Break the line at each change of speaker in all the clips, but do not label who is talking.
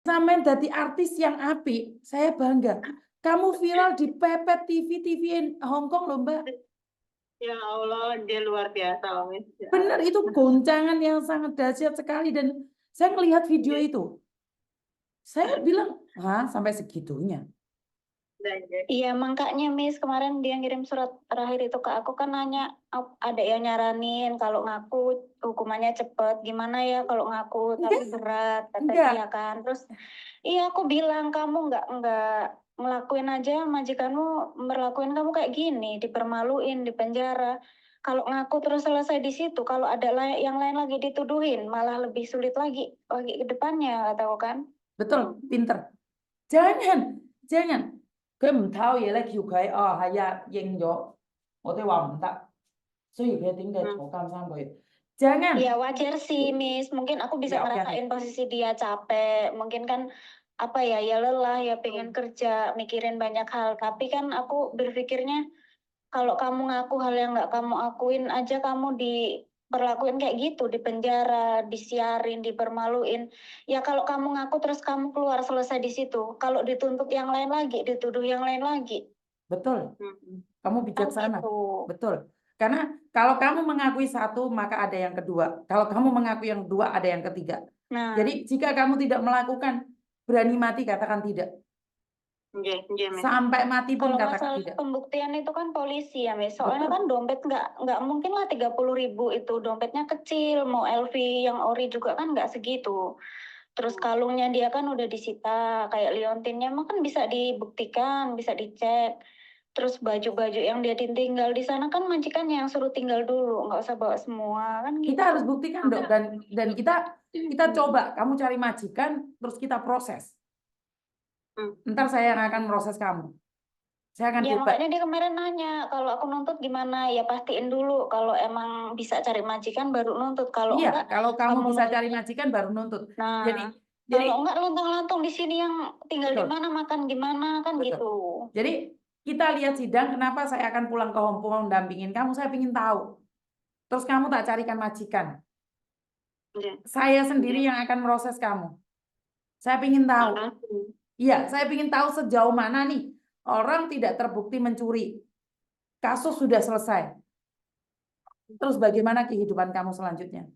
sampean dadi artis yang apik, saya bangga. Kamu viral di pepet TV Hong Kong loh, Mbak.
Ya Allah, dia luar biasa loh, Miss. Ya.
Benar, itu goncangan yang sangat dahsyat sekali. Dan saya melihat video itu. Saya bilang, sampai segitunya.
Iya, makanya Miss kemarin dia ngirim surat terakhir itu ke aku kan nanya, ada yang nyaranin kalau ngaku hukumannya cepet, gimana ya kalau ngaku tapi berat, katanya kan. Terus iya aku bilang kamu nggak ngelakuin aja majikanmu merlakuin kamu kayak gini, dipermaluin, di penjara. Kalau ngaku terus selesai di situ, kalau ada yang lain lagi dituduhin, malah lebih sulit lagi ke depannya, tahu kan?
Betul, pinter. Jangan. 佢唔偷嘢咧，叫佢係啊認咗，我哋話唔得，所以佢點解坐監3個月？Jangan.
Ya wajar sih, Miss. Mungkin aku bisa ngerasain posisi dia capek. Mungkin kan apa ya lelah, ya pengen kerja, mikirin banyak hal. Tapi kan aku berpikirnya kalau kamu ngaku hal yang nggak kamu akuin aja, kamu diperlakuin kayak gitu, di penjara, disiarin, dipermaluin. Ya kalau kamu ngaku terus kamu keluar selesai di situ. Kalau dituntut yang lain lagi, dituduh yang lain lagi.
Betul. Kamu bijaksana.
Gitu.
Betul. Karena kalau kamu mengakui satu, maka ada yang kedua. Kalau kamu mengakui yang kedua, ada yang ketiga.
Nah.
Jadi jika kamu tidak melakukan, berani mati, katakan tidak. Sampai mati pun
kalau
katakan
masalah
tidak.
Pembuktian itu kan polisi ya, Miss. Soalnya kan dompet nggak mungkin lah 30.000 itu, dompetnya kecil, mau LV yang ori juga kan nggak segitu. Terus kalungnya dia kan udah disita, kayak liontinnya mah kan bisa dibuktikan, bisa dicek. Terus baju-baju yang dia tinggal di sana kan majikannya yang suruh tinggal dulu, nggak usah bawa semua kan gitu.
Kita harus buktikan dok, dan kita coba, kamu cari majikan, terus kita proses. Ntar saya yang akan proses kamu. Saya akan
ya makanya dia kemarin nanya, kalau aku nuntut gimana? Ya pastiin dulu, kalau emang bisa cari majikan baru nuntut. Kalau enggak,
kalau kamu bisa cari majikan baru nuntut.
Nah,
jadi
kalau enggak lontang-lantung di sini yang tinggal di mana, makan gimana kan gitu.
Jadi kita lihat sidang, kenapa saya akan pulang ke Hong Kong mendampingin kamu, saya ingin tahu. Terus kamu tak carikan majikan. Saya sendiri yang akan proses kamu. Saya ingin tahu. Iya, saya ingin tahu sejauh mana nih orang tidak terbukti mencuri. Kasus sudah selesai. Terus bagaimana kehidupan kamu selanjutnya?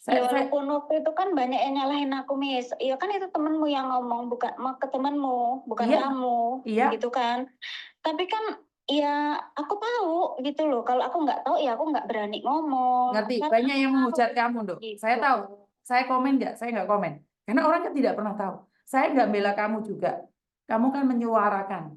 Walaupun waktu itu kan banyak yang nyalahin aku, Miss. Iya kan itu temenmu yang ngomong, bukan ke temenmu, bukan kamu, gitu kan. Tapi kan ya aku tahu gitu loh. Kalau aku nggak tahu ya aku nggak berani ngomong.
Ngerti, banyak yang menghujat kamu, Dok. Gitu. Saya tahu. Saya komen nggak? Saya nggak komen. Karena orang kan tidak pernah tahu. Saya nggak bela kamu juga. Kamu kan menyuarakan.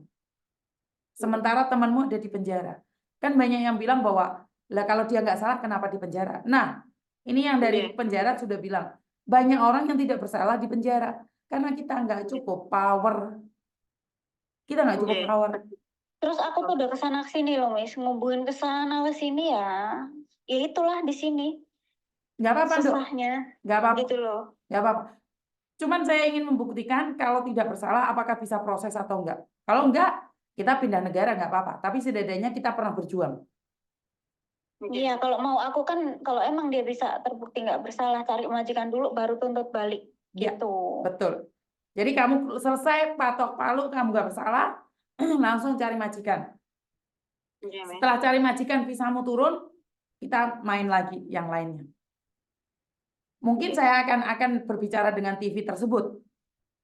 Sementara temanmu ada di penjara. Kan banyak yang bilang bahwa, lah kalau dia nggak salah kenapa di penjara? Nah, ini yang dari penjara sudah bilang, banyak orang yang tidak bersalah di penjara. Karena kita nggak cukup power. Kita nggak cukup power.
Terus aku tuh udah kesana kesini loh, Miss, ngubungin kesana ke sini ya itulah di sini.
Nggak apa-apa, Dok.
Susahnya.
Nggak apa-apa.
Gitu loh.
Nggak apa-apa. Cuman saya ingin membuktikan kalau tidak bersalah apakah bisa proses atau enggak. Kalau enggak, kita pindah negara nggak apa-apa. Tapi setidaknya kita pernah berjuang.
Iya, kalau mau aku kan, kalau emang dia bisa terbukti nggak bersalah, cari majikan dulu, baru tuntut balik. Gitu.
Ya, betul. Jadi kamu selesai patok palu, kamu nggak bersalah, langsung cari majikan. Setelah cari majikan, visamu turun, kita main lagi yang lainnya. Mungkin saya akan berbicara dengan TV tersebut.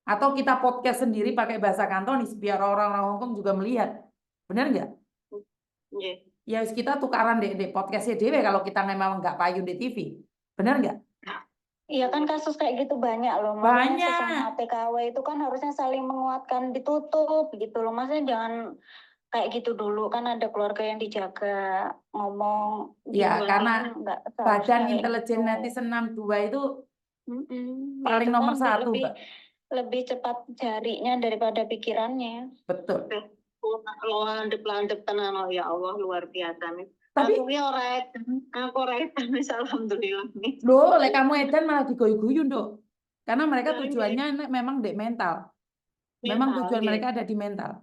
Atau kita podcast sendiri pakai bahasa Kantonis, biar orang-orang Hongkong juga melihat. Benar nggak? Ya kita tukaran deh podcastnya dewe kalau kita memang nggak payung di TV. Benar nggak?
Iya kan kasus kayak gitu banyak loh.
Banyak.
Sesama TKW itu kan harusnya saling menguatkan, ditutup gitu loh. Maksudnya jangan kayak gitu dulu, kan ada keluarga yang dijaga, ngomong.
Ya karena Badan Intelijen
gitu.
Netizen 62 itu paling ya, nomor 1.
Lebih cepat jarinya daripada pikirannya.
Betul.
Landep tenan ya Allah, luar biasa nih.
Tapi
aku edan alhamdulillah nih.
Loh, lek kamu edan malah digoyu-guyu, Dok. Karena mereka tujuannya memang di mental. Memang tujuan mereka ada di mental.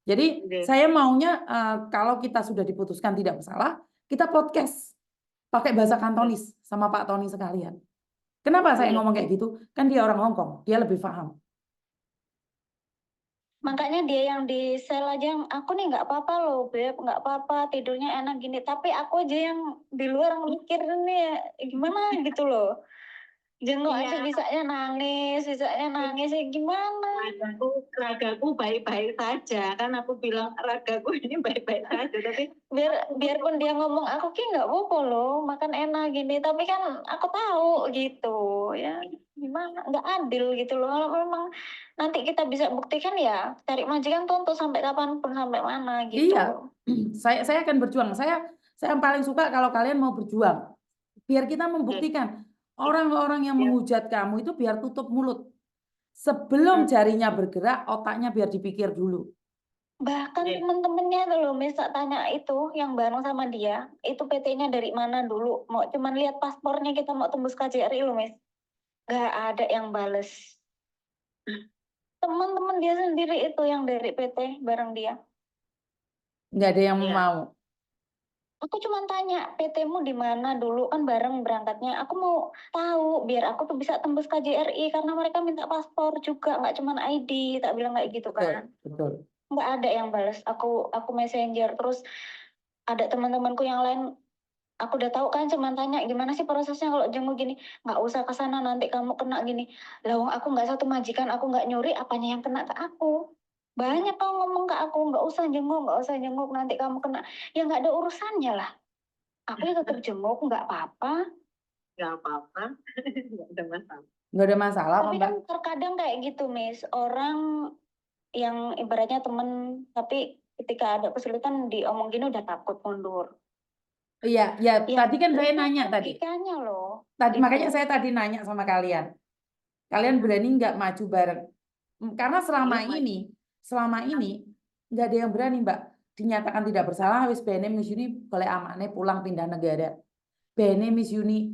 Jadi saya maunya kalau kita sudah diputuskan tidak bersalah, kita podcast pakai bahasa Kantonis sama Pak Tony sekalian. Kenapa saya
Iya.
ngomong kayak gitu? Kan dia orang Hongkong, dia lebih paham.
Makanya dia yang di sel aja, yang aku nih nggak apa-apa loh Beb, nggak apa-apa tidurnya enak gini. Tapi aku aja yang di luar mikir nih gimana gitu loh. Jenguk aja
Iya.
bisanya nangis ya gimana?
Ragaku baik-baik saja, kan aku bilang ragaku ini baik-baik saja, tapi
Biarpun dia ngomong aku ki nggak apa-apa loh makan enak gini, tapi kan aku tahu gitu ya gimana nggak adil gitu loh. Kalau memang nanti kita bisa buktikan ya cari majikan tuntut sampai kapanpun sampai mana gitu.
Iya, saya akan berjuang. Saya yang paling suka kalau kalian mau berjuang. Biar kita membuktikan orang-orang yang menghujat kamu itu biar tutup mulut. Sebelum jarinya bergerak, otaknya biar dipikir dulu.
Bahkan temen-temennya tuh loh Miss tak tanya itu yang bareng sama dia itu PT-nya dari mana dulu, mau cuman lihat paspornya kita mau tembus KJRI loh Miss, nggak ada yang bales. Teman-teman dia sendiri itu yang dari PT bareng dia.
Nggak ada yang
Iya.
mau.
Aku cuma tanya, PT-mu di mana dulu kan bareng berangkatnya. Aku mau tahu biar aku tuh bisa tembus KJRI karena mereka minta paspor juga, nggak cuma ID. Tak bilang kayak gitu kan.
Betul.
Nggak ada yang balas. Aku messenger terus ada teman-temanku yang lain. Aku udah tahu kan, cuma tanya gimana sih prosesnya kalau jenguk gini. Nggak usah ke sana nanti kamu kena gini. Lawang aku nggak satu majikan, aku nggak nyuri, apanya yang kena ke aku. Banyak kau ngomong ke aku, nggak usah jenguk, nanti kamu kena. Ya nggak ada urusannya lah. Aku ya tetap jenguk, nggak apa-apa.
nggak apa-apa, nggak ada masalah.
Nggak ada masalah,
Tapi
Mbak.
kan terkadang kayak gitu, Miss. Orang yang ibaratnya temen, tapi ketika ada kesulitan diomong gini udah takut mundur.
Iya,
Ya,
tadi kan saya nanya tadi.
logikanya loh.
Tadi
Gitu.
makanya saya tadi nanya sama kalian. Kalian berani nggak maju bareng? Karena selama ini nggak ada yang berani, Mbak. Dinyatakan tidak bersalah, wis bene Miss Yuni boleh amane pulang pindah negara. Bene Miss Yuni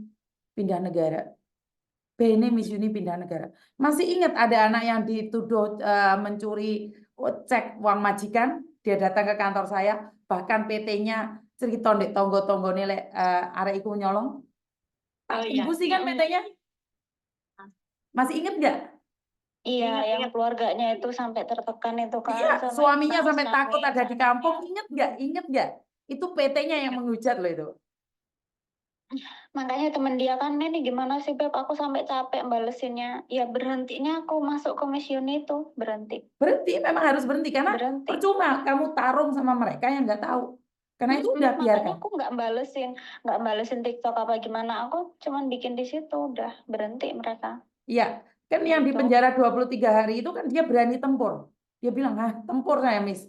pindah negara. Bene Miss Yuni pindah negara. Masih ingat ada anak yang dituduh mencuri cek uang majikan, dia datang ke kantor saya, bahkan PT-nya cerita ndek tonggo-tonggo nilai arek iku nyolong.
Oh iya.
Ibu sih kan PT-nya. Masih ingat nggak?
Iya,
Ingat,
yang
ingat.
keluarganya itu sampai tertekan itu kan.
Iya,
sampai
suaminya sampai
nangis-nangis.
takut ada di kampung. Ingat nggak? Ingat nggak? Itu PT-nya yang menghujat loh itu.
Makanya temen dia kan, ini gimana sih Beb, aku sampai capek balesinnya. Ya berhentinya aku masuk komisioner itu, berhenti.
Berhenti, memang harus berhenti karena
Berhenti.
percuma kamu tarung sama mereka yang nggak tahu. Karena itu udah
Makanya
biarkan.
aku nggak balesin TikTok apa gimana. Aku cuman bikin di situ, udah berhenti mereka.
Iya, kan yang di
Gitu.
penjara 23 hari itu kan dia berani tempur. Dia bilang, tempur saya, Miss.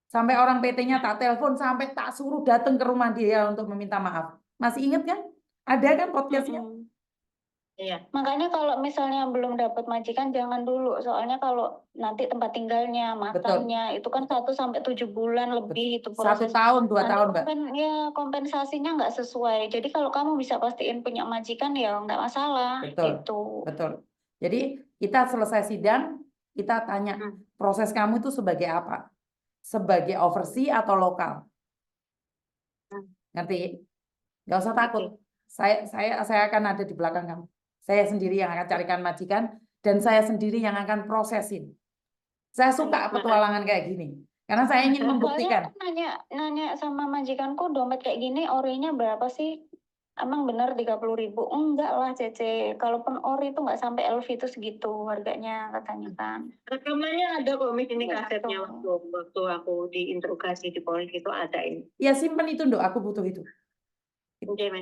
Sampai orang PT-nya tak telepon, sampai tak suruh datang ke rumah dia untuk meminta maaf. Masih ingat kan? Ada kan podcastnya?
Iya.
Makanya kalau misalnya belum dapat majikan jangan dulu, soalnya kalau nanti tempat tinggalnya, makannya itu kan 1 sampai 7 bulan lebih itu
1
proses.
tahun, 2 tahun, Mbak.
Kompensasinya nggak sesuai. Jadi kalau kamu bisa pastiin punya majikan ya nggak masalah.
Betul.
Gitu.
Betul. Jadi kita selesai sidang, kita tanya proses kamu itu sebagai apa? Sebagai overseas atau lokal? Ngerti? Nggak usah takut. Saya akan ada di belakang kamu. Saya sendiri yang akan carikan majikan dan saya sendiri yang akan prosesin. Saya suka petualangan kayak gini karena saya ingin membuktikan.
Soalnya aku nanya sama majikanku, dompet kayak gini orinya berapa sih? Emang bener 30.000? Enggak lah Cece, kalaupun ori itu nggak sampai LV itu segitu harganya katanya kan.
Rekamannya ada kok, Miss, ini
Gitu.
kasetnya waktu aku diinterogasi di Polres itu ada ini.
Ya simpen itu, Nduk, aku butuh itu.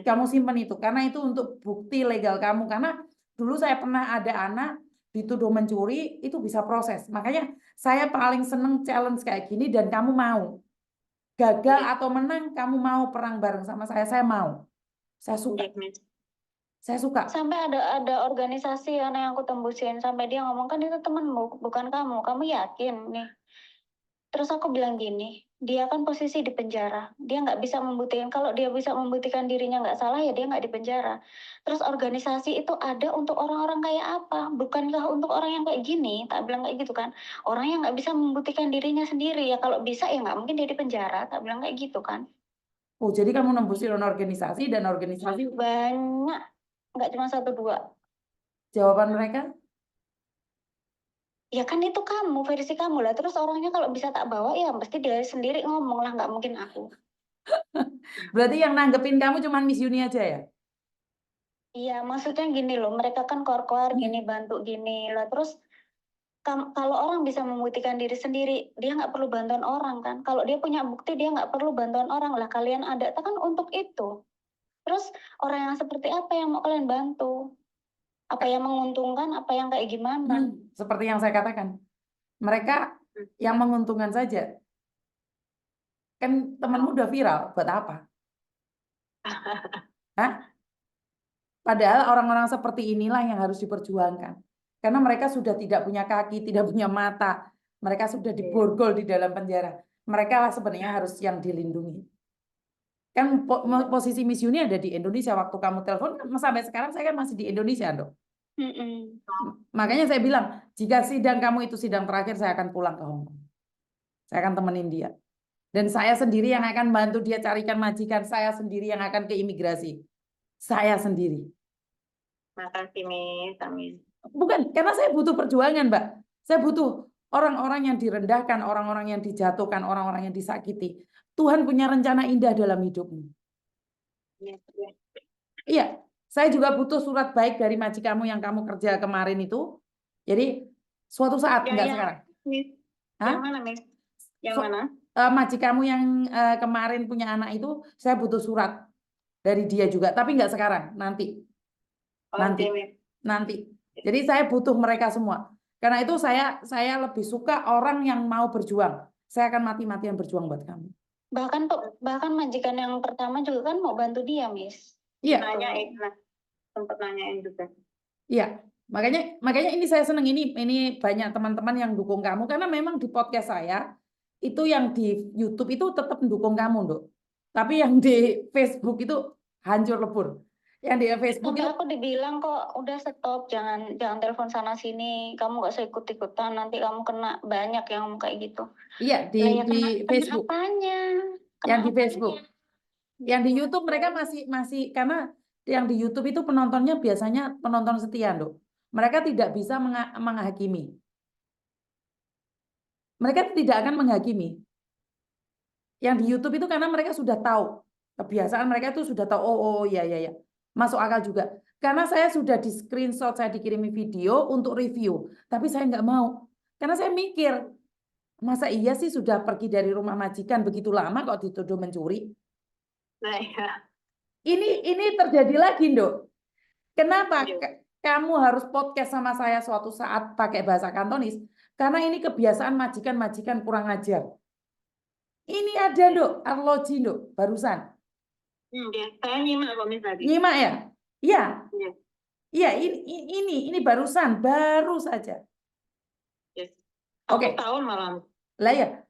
Kamu simpen itu karena itu untuk bukti legal kamu. Karena dulu saya pernah ada anak dituduh mencuri, itu bisa proses. Makanya saya paling seneng challenge kayak gini dan kamu mau. Gagal atau menang, kamu mau perang bareng sama saya mau. Saya suka. Saya suka.
Sampai ada organisasi yang aku tembusin, sampai dia ngomong kan itu temanmu, bukan kamu. Kamu yakin nih? Terus aku bilang gini, dia kan posisi di penjara. Dia nggak bisa membuktikan. Kalau dia bisa membuktikan dirinya nggak salah, ya dia nggak di penjara. Terus organisasi itu ada untuk orang-orang kayak apa? Bukankah untuk orang yang kayak gini? Tak bilang kayak gitu kan. Orang yang nggak bisa membuktikan dirinya sendiri. Ya kalau bisa ya nggak mungkin dia di penjara. Tak bilang kayak gitu kan.
Oh, jadi kamu nembusin organisasi dan organisasi
banyak nggak cuma 1-2.
Jawaban mereka?
Ya kan itu kamu, versi kamu lah. Terus orangnya kalau bisa tak bawa ya pasti dia sendiri ngomong lah, nggak mungkin aku.
Berarti yang nanggepin kamu cuma Miss Yuni aja ya?
Iya, maksudnya gini loh, mereka kan keluar-keluar gini, bantu gini lah. Terus kalau orang bisa membuktikan diri sendiri, dia nggak perlu bantuan orang kan. Kalau dia punya bukti, dia nggak perlu bantuan orang lah. Kalian ada kan untuk itu. Terus orang yang seperti apa yang mau kalian bantu? Apa yang menguntungkan, apa yang kayak gimana?
Seperti yang saya katakan, mereka yang menguntungkan saja. Kan temanmu udah viral, buat apa? Hah? Padahal orang-orang seperti inilah yang harus diperjuangkan. Karena mereka sudah tidak punya kaki, tidak punya mata. Mereka sudah diborgol di dalam penjara. Mereka lah sebenarnya harus yang dilindungi. Kan posisi Miss Yuni ada di Indonesia. Waktu kamu telepon, sampai sekarang saya kan masih di Indonesia, dok. Makanya saya bilang, jika sidang kamu itu sidang terakhir, saya akan pulang ke Hong Kong. Saya akan temenin dia. Dan saya sendiri yang akan bantu dia carikan majikan. Saya sendiri yang akan ke imigrasi. Saya sendiri.
Makasih, Miss. Amin.
Bukan, karena saya butuh perjuangan, Mbak. Saya butuh orang-orang yang direndahkan, orang-orang yang dijatuhkan, orang-orang yang disakiti. Tuhan punya rencana indah dalam hidupmu. Iya, saya juga butuh surat baik dari majikanmu yang kamu kerja kemarin itu. Jadi, suatu saat, enggak sekarang.
Yang mana, Miss? Yang mana?
Majikanmu yang kemarin punya anak itu, saya butuh surat dari dia juga. Tapi enggak sekarang, nanti. Nanti. Jadi saya butuh mereka semua. Karena itu saya lebih suka orang yang mau berjuang. Saya akan mati-matian berjuang buat kamu.
Bahkan majikan yang pertama juga kan mau bantu dia, Miss.
Iya.
Sempat nanyain juga.
Iya. Makanya ini saya senang, ini banyak teman-teman yang dukung kamu karena memang di podcast saya itu yang di YouTube itu tetap mendukung kamu, Dok. Tapi yang di Facebook itu hancur lebur. Yang di Facebook
itu aku dibilang kok udah stop, jangan telepon sana sini, kamu gak usah ikut-ikutan, nanti kamu kena banyak yang kayak gitu.
Iya di Facebook. Yang di Facebook. Yang di YouTube mereka masih karena yang di YouTube itu penontonnya biasanya penonton setia, Dok. Mereka tidak bisa menghakimi. Mereka tidak akan menghakimi. Yang di YouTube itu karena mereka sudah tahu kebiasaan mereka itu sudah tahu. Oh ya. Masuk akal juga. Karena saya sudah di screenshot, saya dikirimi video untuk review. Tapi saya nggak mau. Karena saya mikir, masa iya sih sudah pergi dari rumah majikan begitu lama kok dituduh mencuri?
Nah, ya.
Ini terjadi lagi, Dok. Kenapa kamu harus podcast sama saya suatu saat pakai bahasa Kantonis? Karena ini kebiasaan majikan-majikan kurang ajar. Ini ada, Dok, arloji, Dok, barusan.
Saya nyimak kok, Miss, tadi.
Nyimak ya? Iya. Iya, ini barusan, baru saja.
Yes.
Oke.
1 tahun malam.
Lah ya,